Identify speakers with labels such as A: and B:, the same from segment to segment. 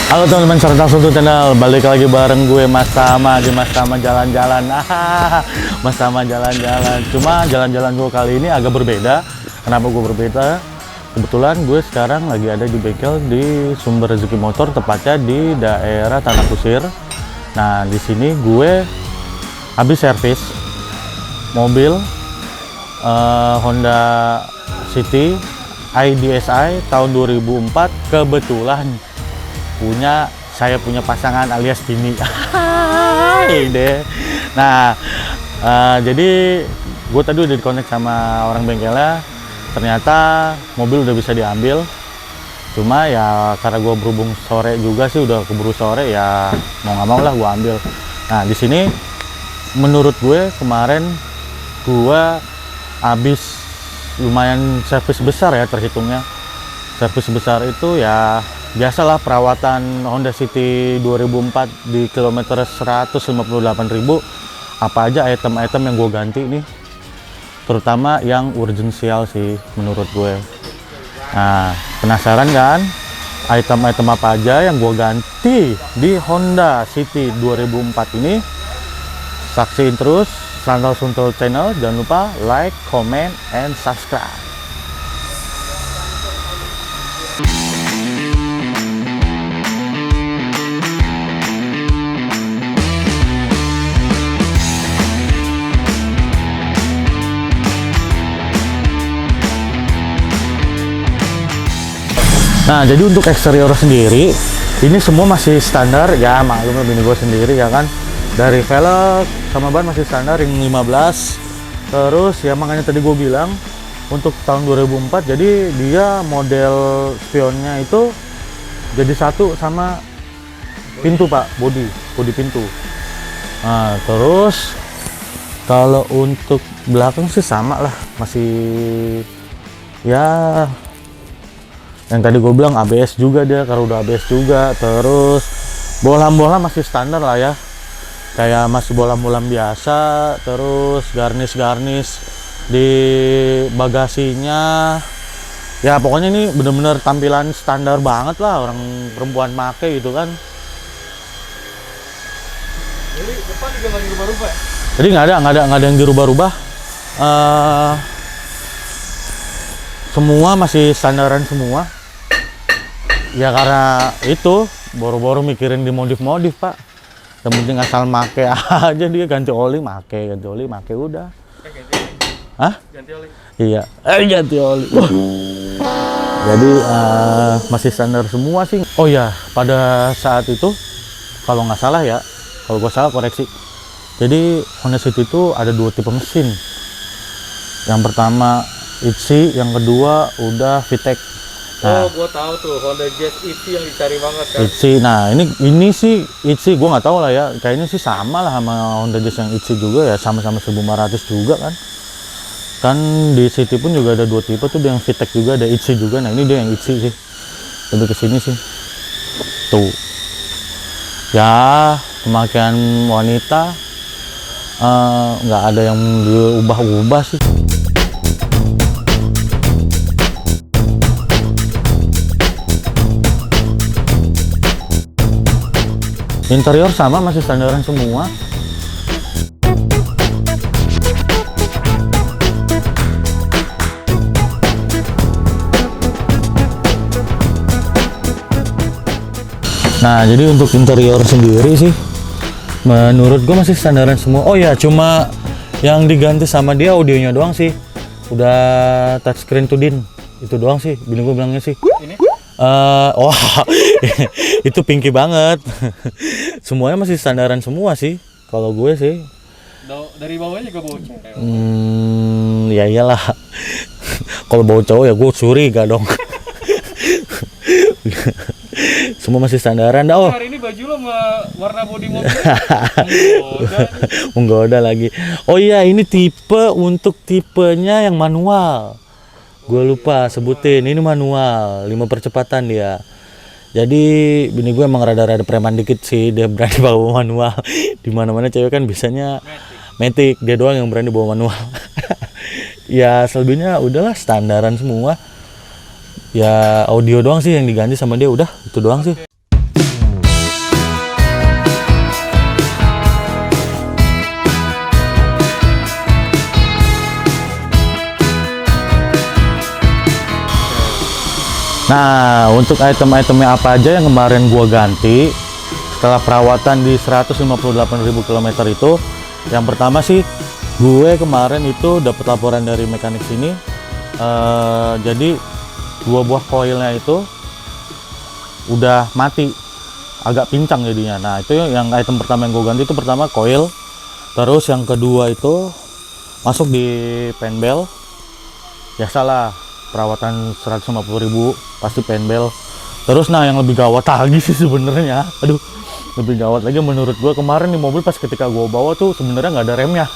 A: Halo teman-teman, Serta Suntu Channel, balik lagi bareng gue Mas Tama di Mas Tama Jalan-Jalan. Mas Tama Jalan-Jalan. Cuma jalan-jalan gue kali ini agak berbeda. Kenapa gue berbeda? Kebetulan gue sekarang lagi ada di bengkel di Sumber Rezeki Motor, tepatnya di daerah Tanah Kusir. Nah, di sini gue habis servis mobil Honda City IDSI tahun 2004. Kebetulan saya punya pasangan alias bini. Ide. Nah, jadi gue tadi udah dikonek sama orang bengkelnya. Ternyata mobil udah bisa diambil. Cuma ya karena gue berhubung sore juga sih, udah keburu sore, ya mau nggak mau lah gue ambil. Nah, di sini menurut gue kemarin gue habis lumayan servis besar ya, terhitungnya. Servis besar itu ya biasalah perawatan Honda City 2004 di kilometer 158.000. Apa aja item-item yang gue ganti nih, terutama yang urgensial sih menurut gue. Nah, penasaran kan item-item apa aja yang gue ganti di Honda City 2004 ini? Saksiin terus Sandal Suntul Channel, jangan lupa like, comment, and subscribe. Nah, jadi untuk eksterior sendiri ini semua masih standar ya, maklum bini gue sendiri ya kan. Dari velg sama ban masih standar ring 15. Terus ya makanya tadi gue bilang untuk tahun 2004, jadi dia model spionnya itu jadi satu sama pintu Pak, bodi pintu. Nah, terus kalau untuk belakang sih sama lah, masih ya yang tadi gue bilang ABS juga dia, karena udah ABS juga. Terus bohlam-bohlam masih standar lah ya, kayak masih bohlam-bohlam biasa. Terus garnis-garnis di bagasinya ya, pokoknya ini bener-bener tampilan standar banget lah, orang perempuan make gitu kan.
B: Jadi depan juga nggak dirubah-rubah ya?
A: Jadi nggak ada yang dirubah-rubah. Semua masih standaran semua. Ya karena itu boro-boro mikirin di modif Pak. Yang penting asal make aja, dia ganti oli make udah. Hah?
B: Ganti oli?
A: Iya, ganti oli. Jadi masih standar semua sih. Oh ya, pada saat itu kalau nggak salah ya, kalau gue salah koreksi. Jadi Honda City itu ada dua tipe mesin. Yang pertama ITSI, yang kedua udah VTEC. Nah,
B: oh, gue tahu tuh Honda Jazz ITSI yang dicari banget kan.
A: ITSI, nah ini sih ITSI, gue nggak tahu lah ya. Kayaknya sih sama lah sama Honda Jazz yang ITSI juga ya, sama-sama 1.500 juga kan. Kan di City pun juga ada dua tipe tuh, yang VTEC juga, ada ITSI juga. Nah ini dia yang ITSI sih, lebih ke sini sih. Tuh, ya pemakaian wanita nggak ada yang diubah-ubah sih. Interior sama, masih standaran semua. Nah, jadi untuk interior sendiri sih menurut gue masih standaran semua. Oh ya, cuma yang diganti sama dia audionya doang sih. Udah touchscreen tudin. Itu doang sih, bini gue bilangnya sih.
B: Ini?
A: Itu pinky banget. Semuanya masih standaran semua sih kalau gue sih.
B: Dari bawahnya juga bau cewek.
A: Ya iyalah. Kalau bau cowok ya gue curiga dong. Semua masih standaran dah. Oh,
B: hari ini baju lo sama warna bodi mobil
A: menggoda lagi. Oh iya, ini untuk tipenya yang manual. Gue lupa sebutin, ini manual, 5 percepatan dia. Jadi bini gue emang rada-rada preman dikit sih, dia berani bawa manual. Di mana-mana cewek kan biasanya matic, dia doang yang berani bawa manual. Ya selebihnya udahlah standaran semua. Ya audio doang sih yang diganti sama dia, udah itu doang sih. Nah, untuk item-itemnya apa aja yang kemarin gua ganti setelah perawatan di 158.000 km itu, yang pertama sih gue kemarin itu dapat laporan dari mekanik sini, jadi 2 buah koilnya itu udah mati, agak pincang jadinya. Nah, itu yang item pertama yang gue ganti itu pertama koil, terus yang kedua itu masuk di penbel. Biasalah perawatan 150.000 pasti penbel. Terus nah yang lebih gawat lagi sih sebenarnya, aduh lebih gawat lagi menurut gua, kemarin di mobil pas ketika gua bawa tuh sebenarnya nggak ada remnya.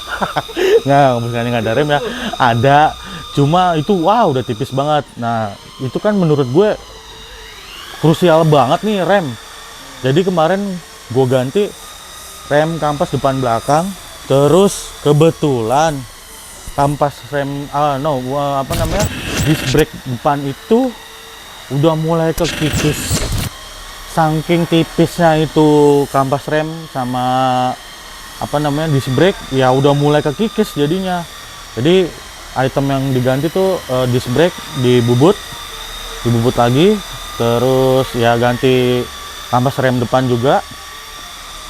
A: Nggak ada remnya, ada, cuma itu wow udah tipis banget. Nah itu kan menurut gue krusial banget nih rem. Jadi kemarin gua ganti rem kampas depan belakang, terus kebetulan kampas rem disc brake depan itu udah mulai kekikis. Saking tipisnya itu kampas rem sama disc brake, ya udah mulai kekikis jadinya. Jadi item yang diganti tuh disc brake dibubut lagi, terus ya ganti kampas rem depan juga.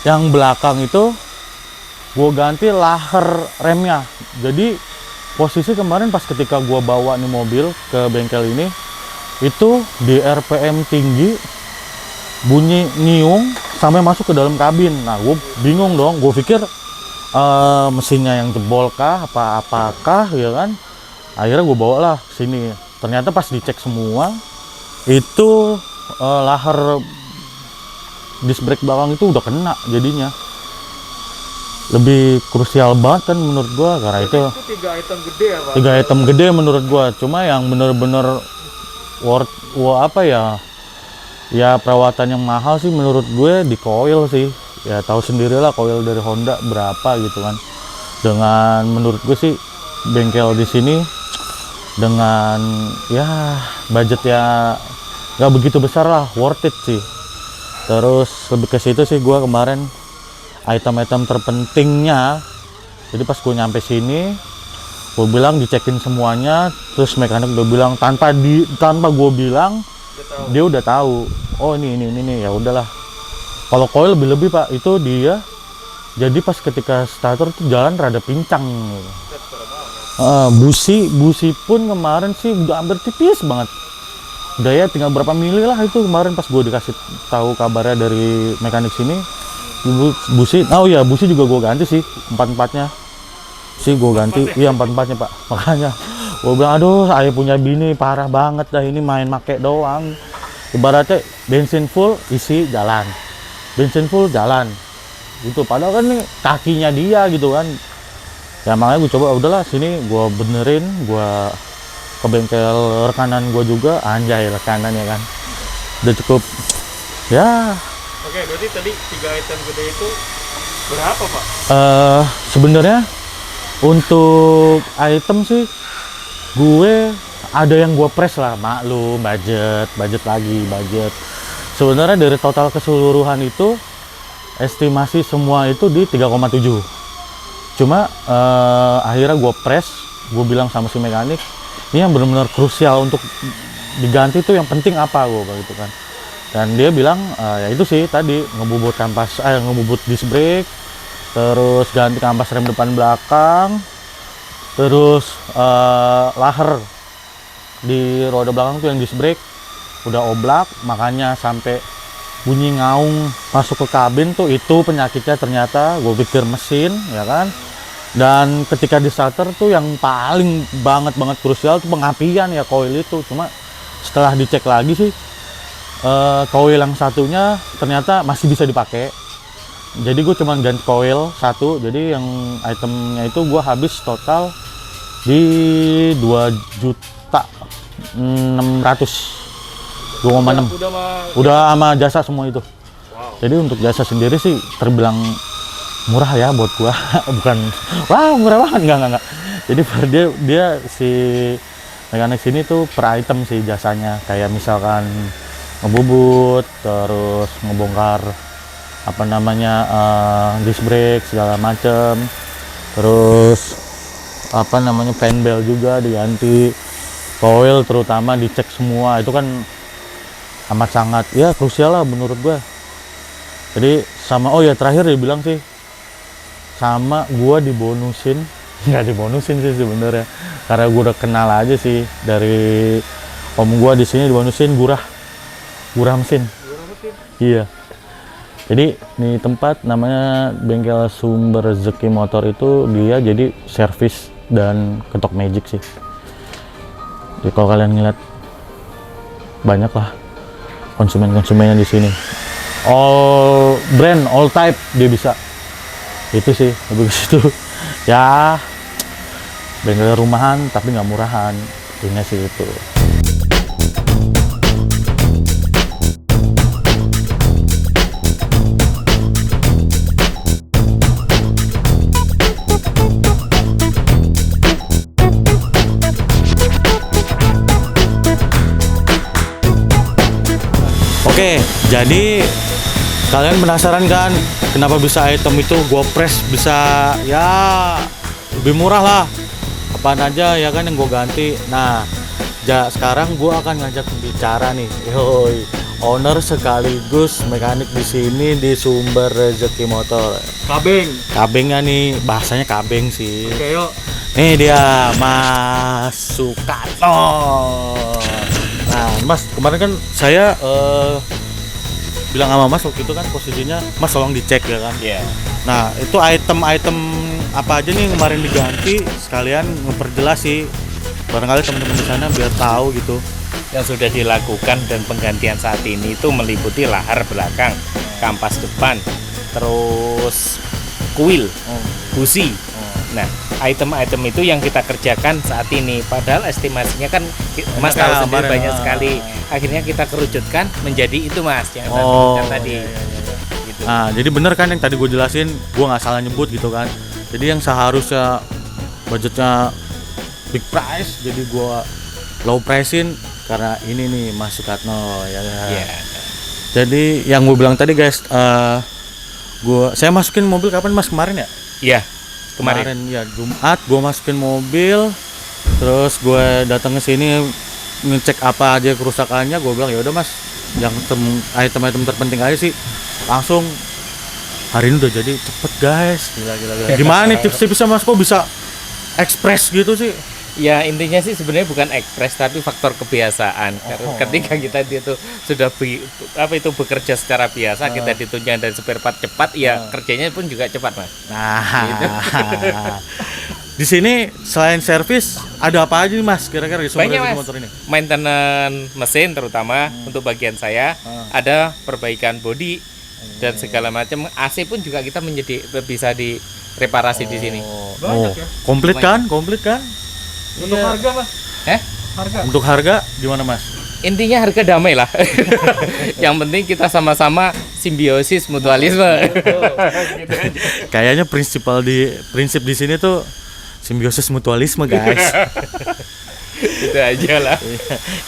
A: Yang belakang itu gue ganti laher remnya. Jadi posisi kemarin pas ketika gue bawa nih mobil ke bengkel ini, itu di RPM tinggi, bunyi nyiung sampai masuk ke dalam kabin. Nah gue bingung dong, gue pikir mesinnya yang jebol kah, apakah ya kan. Akhirnya gue bawa lah sini, ternyata pas dicek semua itu laher disc brake belakang itu udah kena. Jadinya lebih krusial banget kan menurut gue, karena itu
B: 3 item gede ya Pak?
A: 3 item gede menurut gue. Cuma yang bener-bener ya perawatan yang mahal sih menurut gue di koil sih. Ya tahu sendirilah koil dari Honda berapa gitu kan. Dengan menurut gue sih bengkel di sini dengan ya budget ya nggak begitu besar lah, worth it sih. Terus lebih ke situ sih gue kemarin item-item terpentingnya. Jadi pas gue nyampe sini, gue bilang dicekin semuanya, terus mekanik udah bilang tanpa gue bilang dia udah tahu. Oh ini ya udahlah. Kalau coil lebih Pak, itu dia jadi pas ketika starter tuh jalan rada pincang. Busi pun kemarin sih udah hampir tipis banget. Udah ya tinggal berapa mili lah itu kemarin pas gue dikasih tahu kabarnya dari mekanik sini. Busi, busi juga gue ganti sih, 4-4-nya sih gue ganti. Iya 4-4-nya Pak. Makanya gue bilang aduh saya punya bini parah banget dah, ini main make doang. Ibaratnya bensin full isi jalan, bensin full jalan gitu. Padahal kan nih kakinya dia gitu kan. Ya makanya gue coba udahlah sini gue benerin, gue ke bengkel rekanan gue juga, anjay rekanan ya kan, udah cukup ya.
B: Oke, berarti tadi 3 item gede itu berapa Pak?
A: Sebenarnya untuk item sih gue ada yang gue press lah, maklum budget sebenarnya dari total keseluruhan itu estimasi semua itu di 3,7. Cuma akhirnya gue press, gue bilang sama si mekanik ini yang benar-benar krusial untuk diganti tuh yang penting apa, gue begitu kan. Dan dia bilang ya itu sih tadi ngebubut disc brake, terus ganti kampas rem depan belakang, terus laher di roda belakang tuh yang disc brake udah oblak, makanya sampai bunyi ngaung masuk ke kabin tuh. Itu penyakitnya ternyata, gue pikir mesin ya kan. Dan ketika di starter tuh yang paling banget krusial tuh pengapian ya, koil itu. Cuma setelah dicek lagi sih koil yang satunya ternyata masih bisa dipakai. Jadi gue cuma ganti koil satu, jadi yang itemnya itu gue habis total di 2.600.000, 2,6. Udah sama jasa semua itu.
B: Wow.
A: Jadi untuk jasa sendiri sih terbilang murah ya buat gua. Bukan wah murah banget, enggak. Jadi dia si mekanik sini tuh per item sih jasanya, kayak misalkan ngebubut, terus ngebongkar disc brake segala macem, terus penbel juga diganti, coil terutama dicek semua. Itu kan amat sangat ya krusial lah menurut gua. Jadi sama, oh ya terakhir dia bilang sih, sama gua dibonusin, nggak dibonusin sih sebenarnya, karena gua udah kenal aja sih dari om gua di sini dibonusin gurah mesin. Iya. Jadi di tempat namanya bengkel Sumber Rezeki Motor itu dia jadi servis dan ketok magic sih. Jadi kalau kalian ngeliat banyak lah konsumennya di sini. All brand, all type dia bisa. Itu sih lebih ke situ. Ya bengkel rumahan tapi nggak murahan. Intinya sih itu. Oke, jadi kalian penasaran kan kenapa bisa item itu gua press bisa ya lebih murah lah, apaan aja ya kan yang gua ganti. Nah, sekarang gua akan ngajak bicara nih, yoi, owner sekaligus mekanik di sini di Sumber Rezeki Motor. Kabengnya nih, bahasanya kabeng sih.
B: Oke, yuk.
A: Nih dia Mas Sukarno. Nah, Mas, kemarin kan saya bilang sama Mas waktu itu kan posisinya, Mas tolong dicek ya kan.
B: Iya.
A: Nah, itu item-item apa aja nih yang kemarin diganti, sekalian memperjelas sih. Barangkali teman-teman di sana biar tahu gitu.
C: Yang sudah dilakukan dan penggantian saat ini itu meliputi lahar belakang, kampas depan, terus kuil, busi. Nah, item-item itu yang kita kerjakan saat ini. Padahal estimasinya kan Mas tahu sendiri
A: kemarin,
C: banyak sekali. Akhirnya kita kerucutkan menjadi itu Mas yang saya sebutkan tadi.
A: iya.
C: Gitu.
A: Nah, jadi bener kan yang tadi gue jelasin, gue nggak salah nyebut gitu kan. Jadi yang seharusnya budgetnya big price, jadi gue low price-in karena ini nih Mas Sukarno ya.
C: Iya.
A: Jadi yang gue bilang tadi guys, saya masukin mobil kapan Mas, kemarin ya?
C: Iya. Kemarin
A: Ya Jumat gue masukin mobil, terus gue datang ke sini ngecek apa aja kerusakannya. Gue bilang ya udah Mas, yang item-item terpenting aja sih, langsung hari ini udah jadi cepet guys. Gila. Gimana nih tipsnya Mas, kok bisa ekspres gitu sih?
C: ya intinya sih sebenarnya bukan ekspres tapi faktor kebiasaan. Karena ketika kita itu sudah bekerja secara biasa, kita ditunjang dari spare part cepat, ya kerjanya pun juga cepat Mas.
A: Nah,
C: Gitu.
A: di sini selain servis ada apa aja nih Mas kira-kira di Sumber
C: Banyak
A: Rezeki
C: Mas,
A: Motor ini?
C: maintenance mesin terutama untuk bagian saya, ada perbaikan bodi dan segala macam. AC pun juga kita bisa direparasi di sini.
B: Banyak ya.
A: Komplit kan?
B: Untuk
A: Iya.
B: harga, Mas. Harga.
A: Untuk harga gimana Mas?
C: Intinya harga damai lah. Yang penting kita sama-sama simbiosis mutualisme. Gitu aja.
A: Kayaknya prinsip di sini tuh simbiosis mutualisme guys.
C: Itu aja lah.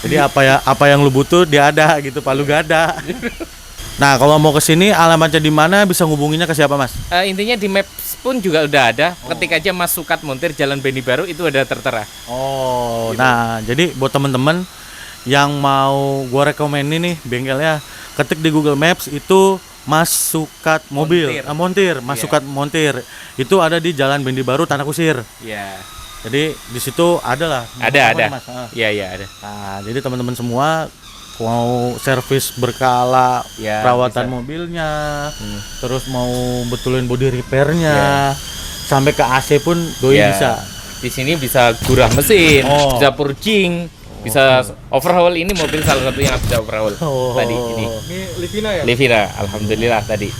A: Jadi apa yang lu butuh dia ada gitu, palu gak ada. Nah, kalau mau ke sini alamatnya di mana, bisa ngubunginya ke siapa Mas?
C: Intinya di Maps pun juga udah ada. Ketik aja Mas Sukat Montir Jalan Beni Baru itu ada tertera.
A: Oh,
C: Gitu.
A: nah jadi buat temen-temen yang mau gua rekomenin nih bengkelnya, ketik di Google Maps itu Mas Sukat Mobil, Montir, Mas
C: Iya.
A: Sukat Montir. Itu ada di Jalan Beni Baru Tanah Kusir.
C: Iya.
A: Jadi di situ ada lah.
C: Ada.
A: Mas.
C: Iya ada.
A: Nah, jadi teman-teman semua mau servis berkala,
C: Ya,
A: perawatan
C: bisa.
A: mobilnya, terus mau betulin body repairnya, sampai ke AC pun doi
C: Ya.
A: bisa.
C: Di sini bisa gurah mesin,
A: Oh.
C: bisa purging, bisa overhaul. Ini mobil salah satu yang bisa overhaul tadi ini.
B: Ini Livina ya?
C: Livina, alhamdulillah tadi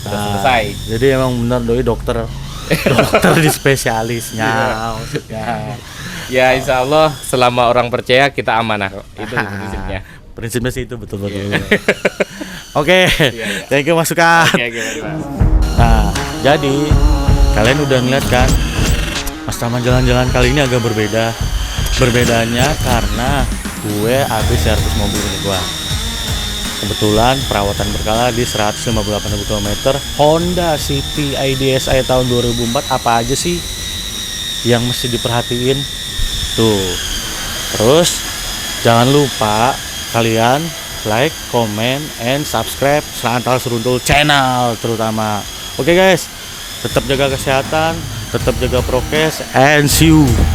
C: sudah selesai.
A: Jadi emang benar doi dokter di spesialisnya maksudnya.
C: Ya insya Allah selama orang percaya kita amanah kok. Itu prinsipnya.
A: Prinsipnya sih itu betul. Oke,
C: Iya.
A: thank you Mas Sukat.
C: Oke, gimana Mas?
A: Nah, jadi kalian udah ngeliat kan, Mas Taman jalan-jalan kali ini agak berbeda. Berbedanya karena gue habis servis mobil ini gua. Kebetulan perawatan berkala di 158.000 km Honda City IDSI tahun 2004. Apa aja sih yang mesti diperhatiin? Tuh. Terus jangan lupa kalian like, comment, and subscribe Selantal Seruntul channel terutama. Oke guys, tetap jaga kesehatan, tetap jaga prokes, and see you.